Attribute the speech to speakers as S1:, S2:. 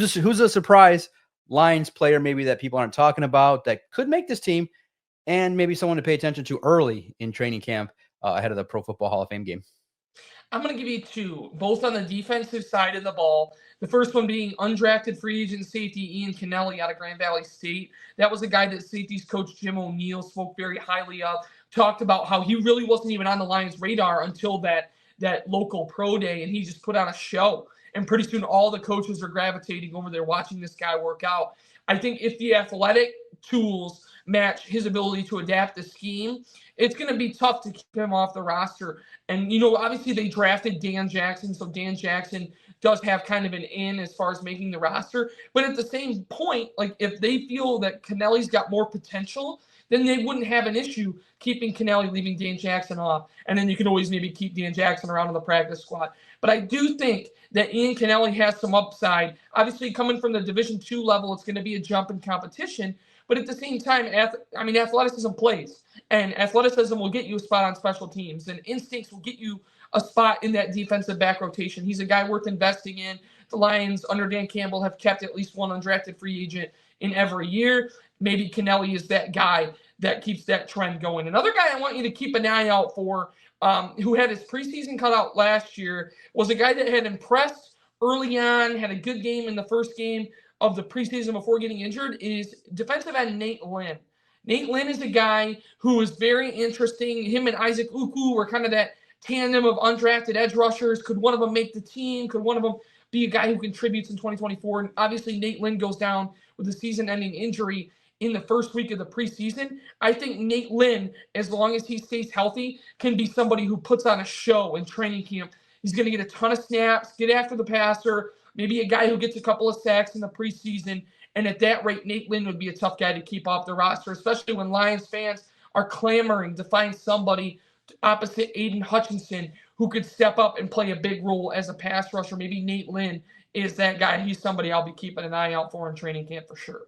S1: who's a surprise Lions player maybe that people aren't talking about that could make this team, and maybe someone to pay attention to early in training camp ahead of the Pro Football Hall of Fame game?
S2: I'm going to give you two, both on the defensive side of the ball. The first one being undrafted free agent safety Ian Kennelly out of Grand Valley State. That was a guy that safeties coach Jim O'Neill spoke very highly of, talked about how he really wasn't even on the Lions' radar until that local pro day, and he just put on a show. And pretty soon all the coaches are gravitating over there watching this guy work out. I think if the athletic tools match his ability to adapt the scheme, it's going to be tough to keep him off the roster. And, obviously they drafted Dan Jackson, so Dan Jackson does have kind of an in as far as making the roster. But at the same point, like if they feel that Kennelly's got more potential, then they wouldn't have an issue keeping Kennelly, leaving Dan Jackson off. And then you can always maybe keep Dan Jackson around in the practice squad. But I do think that Ian Kennelly has some upside. Obviously, coming from the Division II level, it's going to be a jump in competition. But at the same time, athleticism plays. And athleticism will get you a spot on special teams. And instincts will get you a spot in that defensive back rotation. He's a guy worth investing in. The Lions, under Dan Campbell, have kept at least one undrafted free agent in every year. Maybe Kennelly is that guy that keeps that trend going. Another guy I want you to keep an eye out for, who had his preseason cut out last year, was a guy that had impressed early on, had a good game in the first game of the preseason before getting injured, is defensive end Nate Lynn. Nate Lynn is a guy who is very interesting. Him and Isaac Uku were kind of that tandem of undrafted edge rushers. Could one of them make the team? Could one of them be a guy who contributes in 2024? And obviously Nate Lynn goes down with a season-ending injury in the first week of the preseason. I think Nate Lynn, as long as he stays healthy, can be somebody who puts on a show in training camp. He's going to get a ton of snaps, get after the passer, maybe a guy who gets a couple of sacks in the preseason. And at that rate, Nate Lynn would be a tough guy to keep off the roster, especially when Lions fans are clamoring to find somebody opposite Aiden Hutchinson who could step up and play a big role as a pass rusher. Maybe Nate Lynn is that guy. He's somebody I'll be keeping an eye out for in training camp for sure.